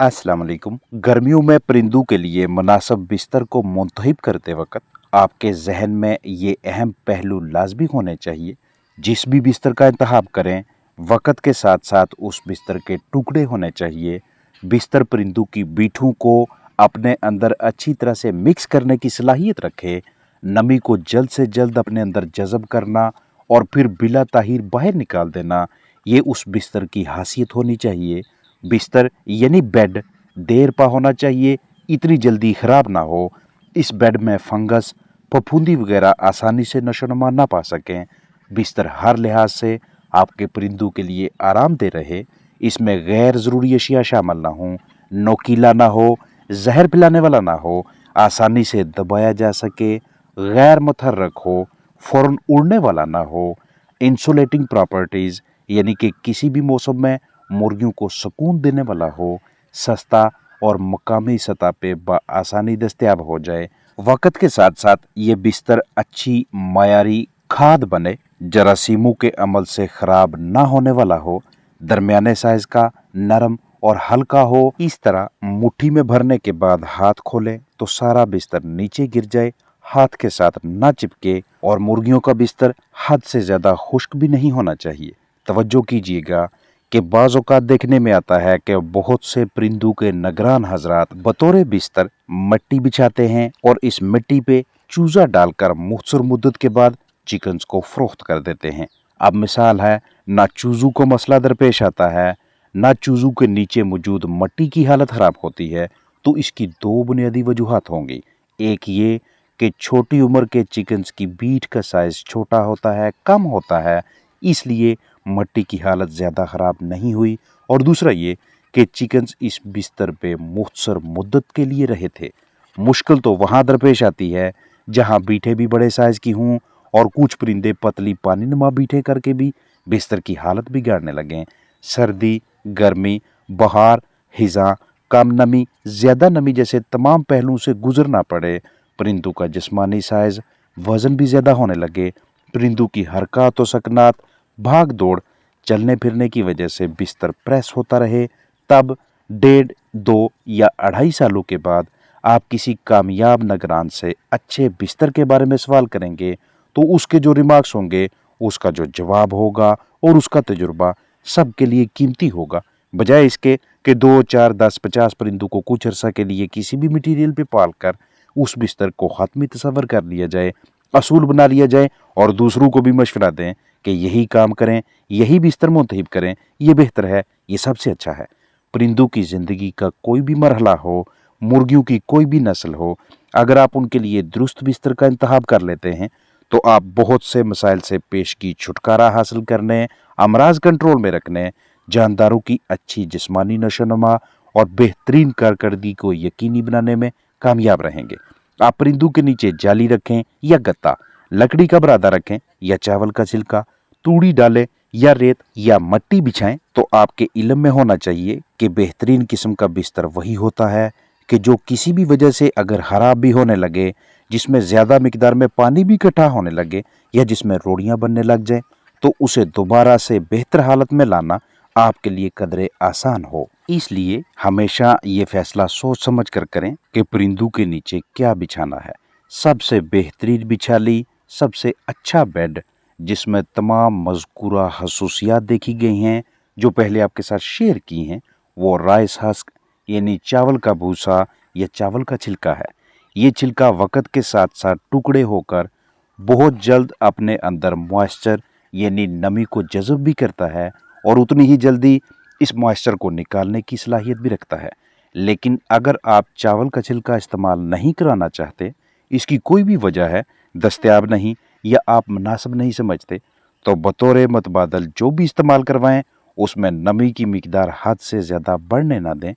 अस्सलाम वालेकुम। गर्मियों में परिंदों के लिए मुनासिब बिस्तर को मुंतखब करते वक्त आपके जहन में ये अहम पहलू लाजमी होने चाहिए। जिस भी बिस्तर का इंतखाब करें, वक्त के साथ साथ उस बिस्तर के टुकड़े होने चाहिए। बिस्तर परिंदों की बीठों को अपने अंदर अच्छी तरह से मिक्स करने की सलाहियत रखे। नमी को जल्द से जल्द अपने अंदर जज़ब करना और फिर बिला ताहीर बाहर निकाल देना, ये उस बिस्तर की खासियत होनी चाहिए। बिस्तर यानी बेड देर पा होना चाहिए, इतनी जल्दी ख़राब ना हो। इस बेड में फंगस, फफूंदी वगैरह आसानी से नशोनुमा ना पा सकें। बिस्तर हर लिहाज से आपके परिंदों के लिए आरामदेह रहे। इसमें गैर ज़रूरी अशिया शामिल ना हों, नोकीला ना हो, जहर पिलाने वाला ना हो, आसानी से दबाया जा सके, गैर मुतहर्रिक हो, फ़ौरन उड़ने वाला ना हो। इंसुलेटिंग प्रॉपर्टीज़ यानी कि किसी भी मौसम में मुर्गियों को सुकून देने वाला हो, सस्ता और मकामी सतह पे आसानी दस्तयाब हो जाए। वक़्त के साथ साथ ये बिस्तर अच्छी मायारी खाद बने, जरासीमों के अमल से ख़राब ना होने वाला हो, दरमियाने साइज़ का, नरम और हल्का हो। इस तरह मुट्ठी में भरने के बाद हाथ खोलें तो सारा बिस्तर नीचे गिर जाए, हाथ के साथ ना चिपके। और मुर्गियों का बिस्तर हद से ज़्यादा खुश्क भी नहीं होना चाहिए। तवज्जो कीजिएगा कि बाज़ औक़ात देखने में आता है कि बहुत से परिंदों के निगरान हज़रात बतौर बिस्तर मिट्टी बिछाते हैं और इस मिट्टी पे चूज़ा डालकर मुख्तसर मुद्दत के बाद चिकन्स को फ़रोख्त कर देते हैं। अब मिसाल है, ना चूज़ों को मसला दरपेश आता है, ना चूज़ों के नीचे मौजूद मिट्टी की हालत ख़राब होती है। तो इसकी दो बुनियादी वजूहात होंगी। एक ये कि छोटी उम्र के चिकन्स की बीट का साइज़ छोटा होता है, कम होता है, इसलिए मिट्टी की हालत ज़्यादा ख़राब नहीं हुई। और दूसरा ये कि चिकन्स इस बिस्तर पे मुख्तसर मुद्दत के लिए रहे थे। मुश्किल तो वहाँ दरपेश आती है जहाँ बीठे भी बड़े साइज़ की हों और कुछ परिंदे पतली पानी नुमा बीठे करके भी बिस्तर की हालत बिगाड़ने लगें। सर्दी, गर्मी, बहार, हिज़ा, कम नमी, ज़्यादा नमी जैसे तमाम पहलुओं से गुजरना पड़े। परिंदों का जिस्मानी साइज़, वज़न भी ज़्यादा होने लगे। परिंदों की हरकत व सकनात, भाग दौड़, चलने फिरने की वजह से बिस्तर प्रेस होता रहे। तब 1.5, 2 या 2.5 सालों के बाद आप किसी कामयाब निगरान से अच्छे बिस्तर के बारे में सवाल करेंगे तो उसके जो रिमार्क्स होंगे, उसका जो जवाब होगा और उसका तजुर्बा सबके लिए कीमती होगा। बजाय इसके कि 2, 4, 10, 50 परिंदों को कुछ अरसा के लिए किसी भी मटीरियल पे पाल कर उस बिस्तर को ख़ात्मी तस्वर कर लिया जाए, असूल बना लिया जाए और दूसरों को भी मशवरा दें कि यही काम करें, यही बिस्तर मुंतखब करें, ये बेहतर है, ये सबसे अच्छा है। परिंदों की ज़िंदगी का कोई भी मरहला हो, मुर्गियों की कोई भी नस्ल हो, अगर आप उनके लिए दुरुस्त बिस्तर का इंतखाब कर लेते हैं तो आप बहुत से मसाइल से पेशगी छुटकारा हासिल करने, अमराज कंट्रोल में रखने, जानदारों की अच्छी जिस्मानी नशोनुमा और बेहतरीन कारकर्दगी को यकीनी बनाने में कामयाब रहेंगे। आप परिंदों के नीचे जाली रखें या गत्ता, लकड़ी का बरादा रखें या चावल का छिलका, तूड़ी डालें या रेत या मिट्टी बिछाएं, तो आपके इल्म में होना चाहिए कि बेहतरीन किस्म का बिस्तर वही होता है कि जो किसी भी वजह से अगर खराब भी होने लगे, जिसमें ज़्यादा मिकदार में पानी भी इकट्ठा होने लगे या जिसमें रोड़ियाँ बनने लग जाएं, तो उसे दोबारा से बेहतर हालत में लाना आपके लिए कदरे आसान हो। इसलिए हमेशा ये फैसला सोच समझ कर करें कि परिंदों के नीचे क्या बिछाना है। सबसे बेहतरीन बिछाली, सबसे अच्छा बेड जिसमें तमाम मज़कूरा खसूसियात देखी गई हैं, जो पहले आपके साथ शेयर की हैं, वो राइस हस्क यानी चावल का भूसा या चावल का छिलका है। ये छिलका वक़्त के साथ साथ टुकड़े होकर बहुत जल्द अपने अंदर मॉइस्चर यानी नमी को जज़ब भी करता है और उतनी ही जल्दी इस मॉइस्चर को निकालने की सलाहियत भी रखता है। लेकिन अगर आप चावल का छिलका इस्तेमाल नहीं कराना चाहते, इसकी कोई भी वजह है, दस्तयाब नहीं या आप मुनासिब नहीं समझते, तो बतौर मुतबादल जो भी इस्तेमाल करवाएं उसमें नमी की मिकदार हद से ज़्यादा बढ़ने ना दें,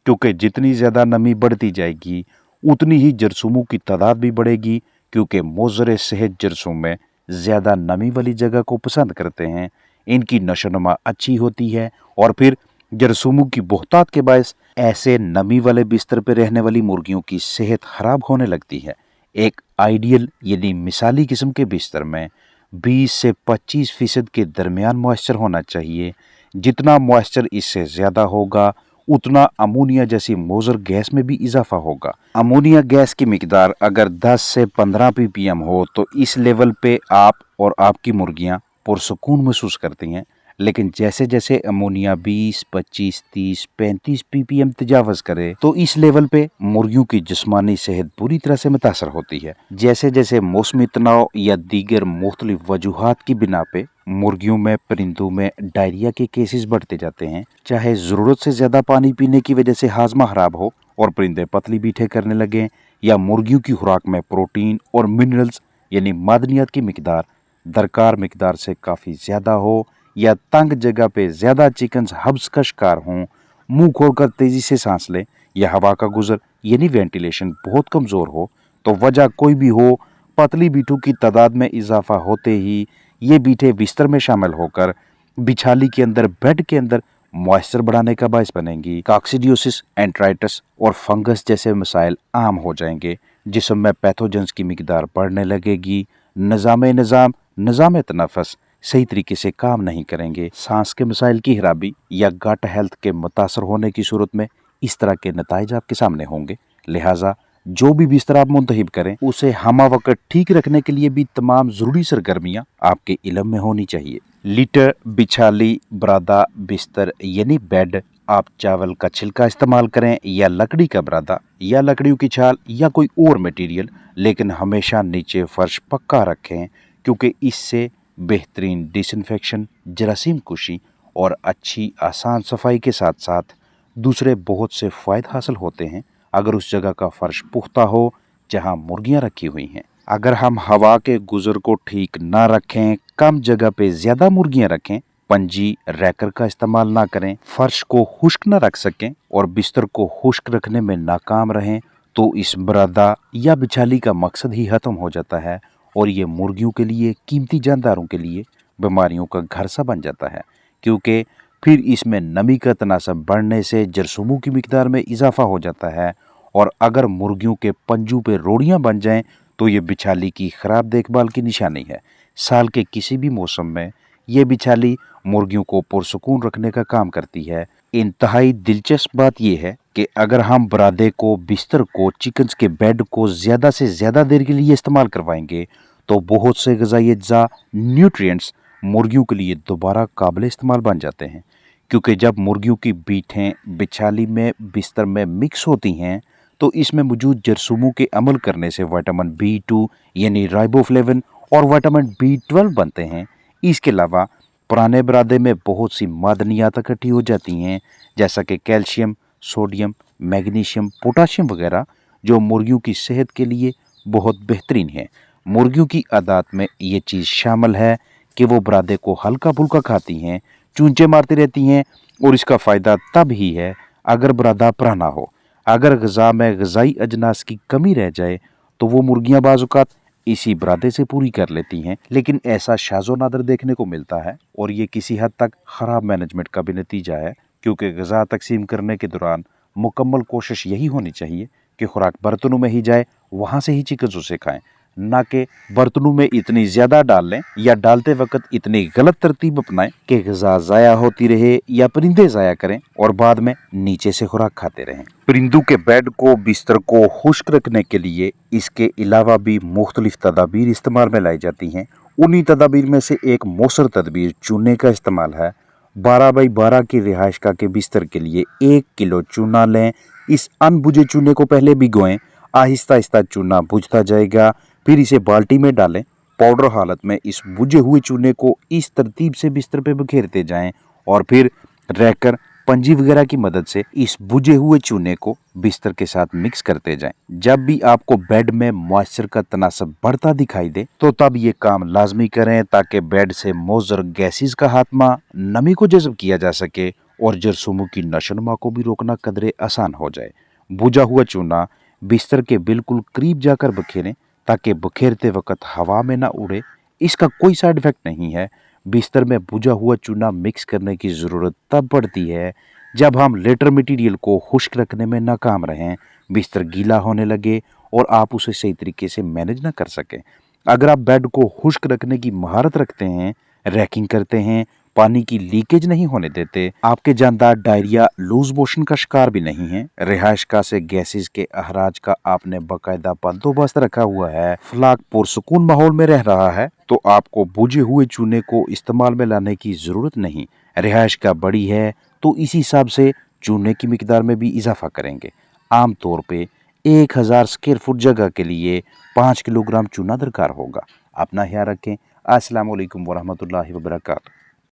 क्योंकि जितनी ज़्यादा नमी बढ़ती जाएगी उतनी ही जरसूमों की तादाद भी बढ़ेगी, क्योंकि मोज़र सेहत जरसूम में ज़्यादा नमी वाली जगह को पसंद करते हैं। इनकी नशोनुमा अच्छी होती है और फिर जरसूमों की बहुतात के बायस ऐसे नमी वाले बिस्तर पर रहने वाली मुर्गियों की सेहत खराब होने लगती है। एक आइडियल यानी मिसाली किस्म के बिस्तर में 20 से 25% के दरमियान मॉइस्चर होना चाहिए। जितना मॉइस्चर इससे ज़्यादा होगा उतना अमोनिया जैसी मोज़र गैस में भी इजाफा होगा। अमोनिया गैस की मिकदार अगर 10 से 15 ppm हो तो इस लेवल पे आप और आपकी मुर्गियां पुरसुकून महसूस करती हैं। लेकिन जैसे जैसे अमोनिया 20, 25, 30, 35 ppm तजावज़ करे तो इस लेवल पे मुर्गियों की जिस्मानी सेहत बुरी तरह से मुतासर होती है। जैसे जैसे मौसमी तनाव या दीगर मुख्तलिफ वजूहात की बिना पे मुर्गियों में, परिंदों में डायरिया के केसेस बढ़ते जाते हैं। चाहे ज़रूरत से ज़्यादा पानी पीने की वजह से हाजमा खराब हो और परिंदे पतली बीठे करने लगे, या मुर्गियों की खुराक में प्रोटीन और मिनरल्स यानी मादनियात की मिकदार दरकार मिकदार से काफ़ी ज़्यादा हो, या तंग जगह पे ज़्यादा चिकन्स हब्स का शिकार हों, मुंह खोलकर तेज़ी से सांस लें, या हवा का गुजर यानी वेंटिलेशन बहुत कमज़ोर हो, तो वजह कोई भी हो, पतली बीटों की तादाद में इजाफा होते ही ये बीठे बिस्तर में शामिल होकर बिछाली के अंदर, बेड के अंदर मॉइस्चर बढ़ाने का बायस बनेंगी। काक्सीडियोसिस, एंट्राइटिस और फंगस जैसे मसाइल आम हो जाएंगे। जिस्म में पैथोजेंस की मिकदार बढ़ने लगेगी। निज़ाम तनफ़ुस सही तरीके से काम नहीं करेंगे। सांस के मसाइल की खराबी या गट हेल्थ के मुतासर होने की सूरत में इस तरह के नताइज आपके सामने होंगे। लिहाजा जो भी बिस्तर आप मुंतखब करें उसे हमा वक्त ठीक रखने के लिए भी तमाम ज़रूरी सरगर्मियाँ आपके इल्म में होनी चाहिए। लिटर, बिछाली, बरादा, बिस्तर यानी बेड आप चावल का छिलका इस्तेमाल करें या लकड़ी का बरादा या लकड़ियों की छाल या कोई और मटेरियल, लेकिन हमेशा नीचे फर्श पक्का रखें, क्योंकि इससे बेहतरीन डिसइंफेक्शन, जरासीम कुशी और अच्छी आसान सफाई के साथ साथ दूसरे बहुत से फ़ायदे हासिल होते हैं अगर उस जगह का फर्श पुख्ता हो जहां मुर्गियां रखी हुई हैं। अगर हम हवा के गुजर को ठीक ना रखें, कम जगह पे ज़्यादा मुर्गियां रखें, पंजी रैकर का इस्तेमाल ना करें, फर्श को खुश्क न रख सकें और बिस्तर को खुश्क रखने में नाकाम रहें, तो इस बरादा या बिछाली का मकसद ही ख़त्म हो जाता है और ये मुर्गियों के लिए, कीमती जानदारों के लिए बीमारियों का घर सा बन जाता है, क्योंकि फिर इसमें नमी का तनासब बढ़ने से जरसूमों की मिकदार में इजाफा हो जाता है। और अगर मुर्गियों के पंजों पे रोड़ियां बन जाएं तो ये बिछाली की ख़राब देखभाल की निशानी है। साल के किसी भी मौसम में ये बिछाली मुर्गियों को पुरसुकून रखने का काम करती है। इंतहाई दिलचस्प बात यह है कि अगर हम बरादे को, बिस्तर को, चिकन्स के बेड को ज़्यादा से ज़्यादा देर के लिए इस्तेमाल करवाएंगे तो बहुत से ग़िज़ाई अज्जा, न्यूट्रिएंट्स मुर्गियों के लिए दोबारा काबिल इस्तेमाल बन जाते हैं, क्योंकि जब मुर्गियों की बीटें बिछाली में, बिस्तर में मिक्स होती हैं तो इसमें मौजूद जरसूमों के अमल करने से विटामिन B2 यानी राइबोफ्लेविन और विटामिन B12 बनते हैं। इसके अलावा पुराने बरादे में बहुत सी मादनियात इकट्ठी हो जाती हैं, जैसा कि कैल्शियम, सोडियम, मैग्नीशियम, पोटाशियम वगैरह, जो मुर्गियों की सेहत के लिए बहुत बेहतरीन है। मुर्गियों की आदत में ये चीज़ शामिल है कि वो बरादे को हल्का फुल्का खाती हैं, चूंचे मारती रहती हैं, और इसका फ़ायदा तब ही है अगर बरादा पुराना हो। अगर ग़िज़ा में ग़िज़ाई अजनास की कमी रह जाए तो वो मुर्गियां बाज़-औक़ात इसी बरादे से पूरी कर लेती हैं, लेकिन ऐसा शाज़ो नादर देखने को मिलता है और ये किसी हद तक ख़राब मैनेजमेंट का भी नतीजा है, क्योंकि ग़िज़ा तकसीम करने के दौरान मुकम्मल कोशिश यही होनी चाहिए कि खुराक बर्तनों में ही जाए, वहाँ से ही चिकन्स उसे खाएँ, ना कि बर्तनों में इतनी ज़्यादा डाल लें या डालते वक्त इतनी गलत तरतीब अपनाएं कि ग़िज़ा ज़ाया होती रहे या परिंदे ज़ाया करें और बाद में नीचे से खुराक खाते रहें। परिंदों के बेड को, बिस्तर को खुश्क रखने के लिए इसके अलावा भी मुख्तलिफ तदाबीर इस्तेमाल में लाई जाती हैं। उन्हीं तदाबीर में से एक मौसर तदबीर चूने का इस्तेमाल है। 12 बाई 12 की रिहाइशगाह के बिस्तर के लिए 1 किलो चूना लें। इस अनबुझे चूने को पहले भिगोएं, आहिस्ता आहिस्ता चूना बुझता जाएगा, फिर इसे बाल्टी में डालें। पाउडर हालत में इस बुझे हुए चूने को इस तरतीब से बिस्तर पे बिखेरते जाएं और फिर रैकर, पंजी वगैरह की मदद से इस बुझे हुए चूने को बिस्तर के साथ मिक्स करते जाएं। जब भी आपको बेड में मॉइस्चर का तनासब बढ़ता दिखाई दे तो तब ये काम लाजमी करें, ताकि बेड से मोज़र गैसेस का खात्मा, नमी को जज़ब किया जा सके और जरसूमों की नशोनुमा को भी रोकना कदरे आसान हो जाए। बुझा हुआ चूना बिस्तर के बिल्कुल करीब जाकर बखेरें, ताकि बखेरते वक्त हवा में ना उड़े। इसका कोई साइड इफ़ेक्ट नहीं है। बिस्तर में बुझा हुआ चूना मिक्स करने की ज़रूरत तब पड़ती है जब हम लेटर मटेरियल को खुश्क रखने में नाकाम रहें, बिस्तर गीला होने लगे और आप उसे सही तरीके से मैनेज ना कर सकें। अगर आप बेड को खुश्क रखने की महारत रखते हैं, रैकिंग करते हैं, पानी की लीकेज नहीं होने देते, आपके जानदार डायरिया, लूज मोशन का शिकार भी नहीं है, रिहाइश गाह से गैसेस के अखराज का आपने बाकायदा बंदोबस्त रखा हुआ है, फ्लाक पुरसुकून माहौल में रह रहा है, तो आपको बुझे हुए चूने को इस्तेमाल में लाने की जरूरत नहीं। रिहाइश गाह बड़ी है तो इसी हिसाब से चूने की मिकदार में भी इजाफा करेंगे। आमतौर पे 1000 स्क्वायर फुट जगह के लिए 5 किलोग्राम चूना दरकार होगा। अपना ख्याल रखें। अस्सलाम वालेकुम वरहमतुल्लाहि वबरकातुहू।